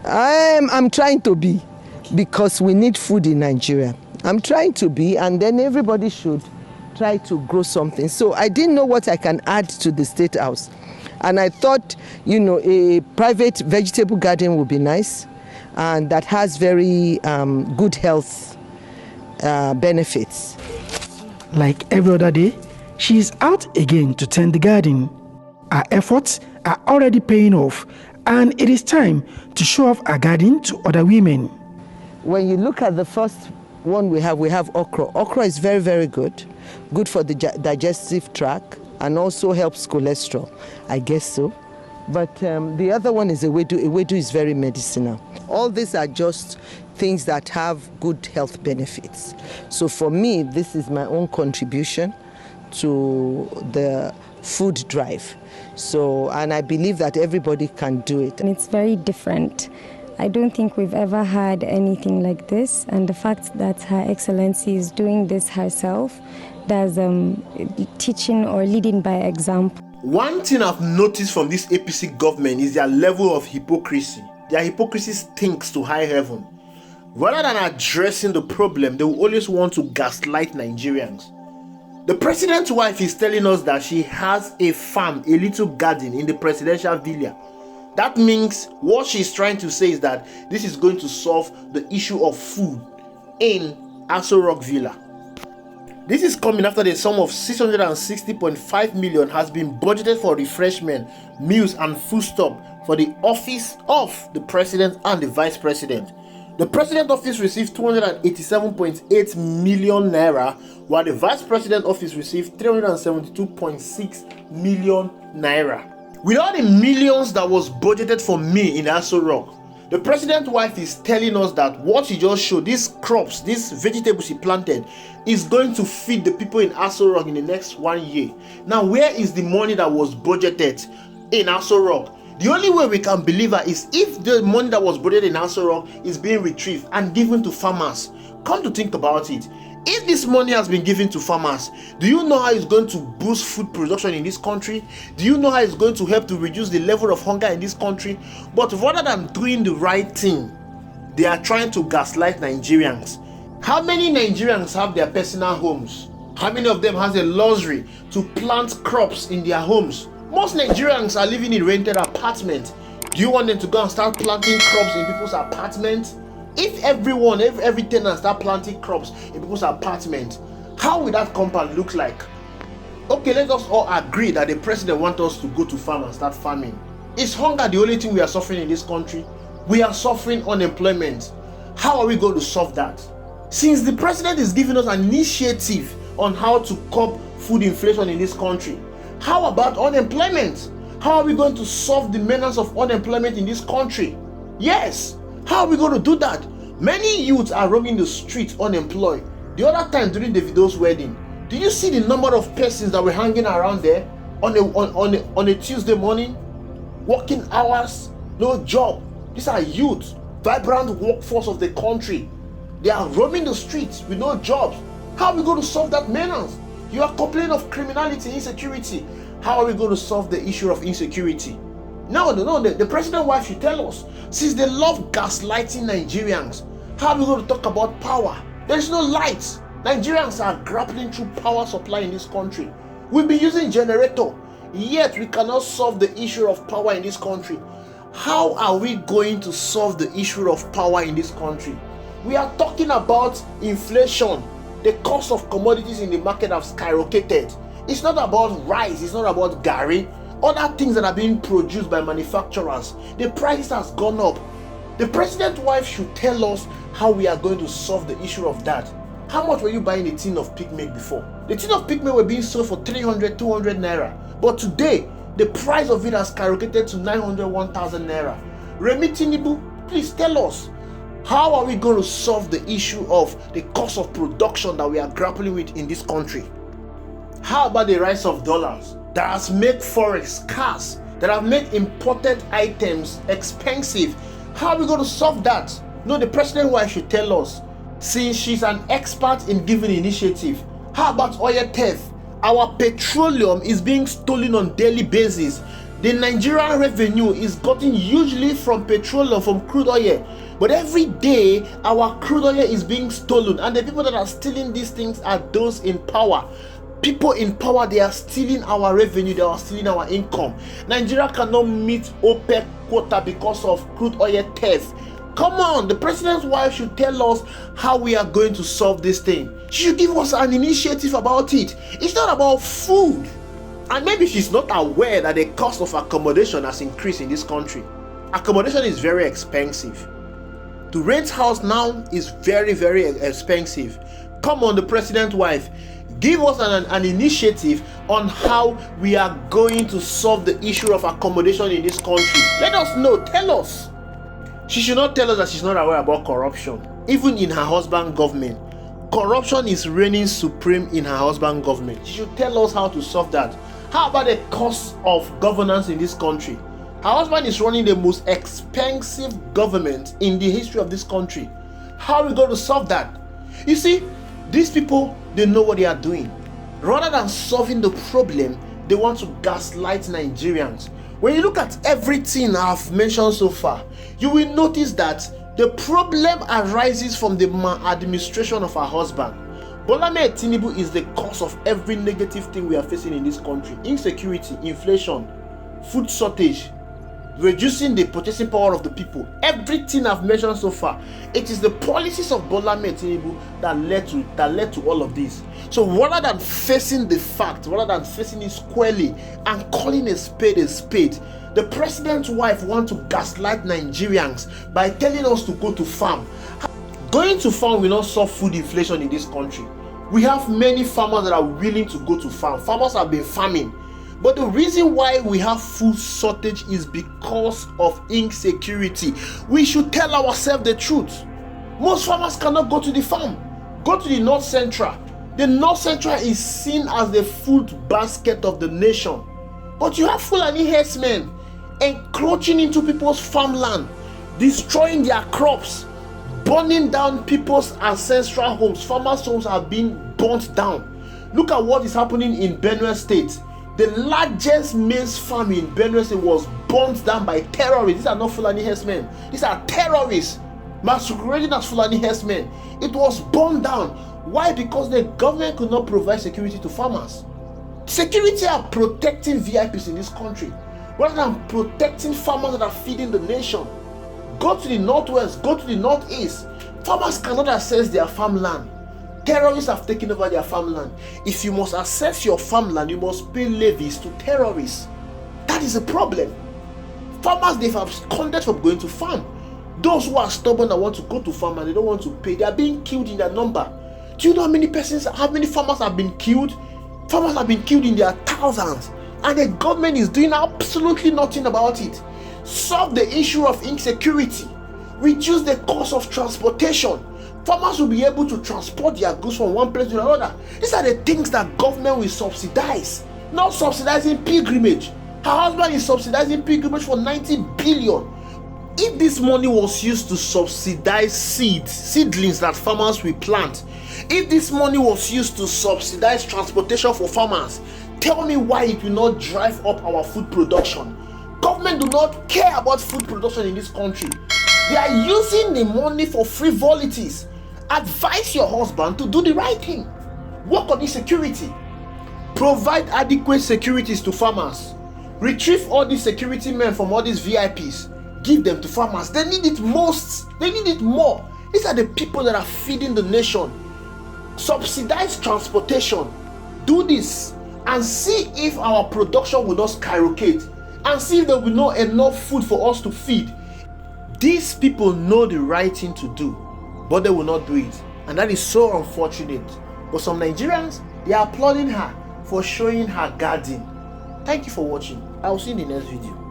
I'm trying to be, because we need food in Nigeria. I'm trying to be, and then everybody should try to grow something. So I didn't know what I can add to the State House. And I thought, a private vegetable garden would be nice, and that has very good health benefits. Like every other day, she is out again to tend the garden. Her efforts are already paying off, and it is time to show off her garden to other women. When you look at the first one we have okra. Okra is very, very good for the digestive tract, and also helps cholesterol, I guess so. But the other one is ewedu. Ewedu is very medicinal. All these are just things that have good health benefits. So for me, this is my own contribution to the food drive. So, and I believe that everybody can do it. And it's very different. I don't think we've ever had anything like this, and the fact that Her Excellency is doing this herself, does teaching or leading by example. One thing I've noticed from this APC government is their level of hypocrisy. Their hypocrisy stinks to high heaven. Rather than addressing the problem, they will always want to gaslight Nigerians. The president's wife is telling us that she has a farm, a little garden in the presidential villa. That means what she's trying to say is that this is going to solve the issue of food in Aso Rock Villa. This is coming after the sum of 660.5 million has been budgeted for refreshment, meals and foodstuff for the office of the president and the vice president. The president office received 287.8 million naira, while the vice president office received 372.6 million naira. With all the millions that was budgeted for me in Aso Rock, the president's wife is telling us that what she just showed, these crops, these vegetables she planted, is going to feed the people in Aso Rock in the next 1 year. Now, where is the money that was budgeted in Aso Rock? The only way we can believe her is if the money that was budgeted in Aso Rock is being retrieved and given to farmers. Come to think about it. If this money has been given to farmers, do you know how it's going to boost food production in this country? Do you know how it's going to help to reduce the level of hunger in this country? But rather than doing the right thing, they are trying to gaslight Nigerians. How many Nigerians have their personal homes? How many of them has a luxury to plant crops in their homes? Most Nigerians are living in rented apartments. Do you want them to go and start planting crops in people's apartments? If every tenant start planting crops in people's apartments, how will that compound look like? Okay, let us all agree that the president wants us to go to farm and start farming. Is hunger the only thing we are suffering in this country? We are suffering unemployment. How are we going to solve that? Since the president is giving us an initiative on how to curb food inflation in this country, how about unemployment? How are we going to solve the menace of unemployment in this country? Yes. How are we going to do that? Many youths are roaming the streets unemployed. The other time during Davido's wedding, did you see the number of persons that were hanging around there on a Tuesday morning? Working hours, no job. These are youths, vibrant workforce of the country. They are roaming the streets with no jobs. How are we going to solve that menace? You are complaining of criminality, insecurity. How are we going to solve the issue of insecurity? No, the president's wife should tell us. Since they love gaslighting Nigerians, how are we going to talk about power? There's no light. Nigerians are grappling through power supply in this country. We've been using generator, yet we cannot solve the issue of power in this country. How are we going to solve the issue of power in this country? We are talking about inflation. The cost of commodities in the market have skyrocketed. It's not about rice, it's not about garri. Other things that are being produced by manufacturers, the prices has gone up. The president's wife should tell us how we are going to solve the issue of that. How much were you buying a tin of pig milk before? The tin of pig milk were being sold for 300, 200 naira. But today, the price of it has skyrocketed to 900, 1000 naira. Remi Tinubu, please tell us, how are we going to solve the issue of the cost of production that we are grappling with in this country? How about the rise of dollars that has made forex scarce, that have made imported items expensive? How are we going to solve that? No, the president's wife should tell us, since she's an expert in giving initiative. How about oil theft? Our petroleum is being stolen on daily basis. The Nigerian revenue is gotten hugely from petroleum, from crude oil. But every day, our crude oil is being stolen. And the people that are stealing these things are those in power. People in power, they are stealing our revenue, they are stealing our income. Nigeria cannot meet OPEC quota because of crude oil theft. Come on, the president's wife should tell us how we are going to solve this thing. She should give us an initiative about it. It's not about food. And maybe she's not aware that the cost of accommodation has increased in this country. Accommodation is very expensive. To rent house now is very, very expensive. Come on, the president's wife, give us an initiative on how we are going to solve the issue of accommodation in this country. Let us know, tell us. She should not tell us that she's not aware about corruption. Even in her husband's government, corruption is reigning supreme in her husband's government. She should tell us how to solve that. How about the cost of governance in this country? Her husband is running the most expensive government in the history of this country. How are we going to solve that? You see, these people, they know what they are doing. Rather than solving the problem, they want to gaslight Nigerians. When you look at everything I've mentioned so far, you will notice that the problem arises from the maladministration of her husband. Bola Ahmed Tinubu is the cause of every negative thing we are facing in this country. Insecurity, inflation, food shortage, reducing the purchasing power of the people. Everything I've mentioned so far, it is the policies of Bola Ahmed Tinubu that led to all of this. So rather than facing the fact, rather than facing it squarely and calling a spade, the president's wife wants to gaslight Nigerians by telling us to go to farm. Going to farm will not solve food inflation in this country. We have many farmers that are willing to go to farm. Farmers have been farming. But the reason why we have food shortage is because of insecurity. We should tell ourselves the truth. Most farmers cannot go to the farm. Go to the North Central. The North Central is seen as the food basket of the nation. But you have Fulani herdsmen encroaching into people's farmland, destroying their crops, burning down people's ancestral homes. Farmers' homes are being burnt down. Look at what is happening in Benue State. The largest maize farm in Benue State was burnt down by terrorists. These are not Fulani herdsmen. These are terrorists masquerading as Fulani herdsmen. It was burned down. Why? Because the government could not provide security to farmers. Security are protecting VIPs in this country rather than protecting farmers that are feeding the nation. Go to the northwest, go to the northeast. Farmers cannot access their farmland. Terrorists have taken over their farmland. If you must access your farmland, you must pay levies to terrorists. That is a problem. Farmers, they have absconded from going to farm. Those who are stubborn and want to go to farm and they don't want to pay, they are being killed in their number. Do you know how many farmers have been killed? Farmers have been killed in their thousands. And the government is doing absolutely nothing about it. Solve the issue of insecurity. Reduce the cost of transportation. Farmers will be able to transport their goods from one place to another. These are the things that government will subsidize. Not subsidizing pilgrimage. Her husband is subsidizing pilgrimage for 90 billion. If this money was used to subsidize seedlings that farmers will plant, if this money was used to subsidize transportation for farmers, tell me why it will not drive up our food production. Government do not care about food production in this country. They are using the money for frivolities. Advise your husband to do the right thing. Work on insecurity. Provide adequate securities to farmers. Retrieve all these security men from all these VIPs. Give them to farmers. They need it most. They need it more. These are the people that are feeding the nation. Subsidize transportation. Do this and see if our production will not skyrocket, and see if there will be not enough food for us to feed. These people know the right thing to do, but they will not do it, and that is so unfortunate. But some Nigerians, they are applauding her for showing her garden. Thank you for watching. I will see you in the next video.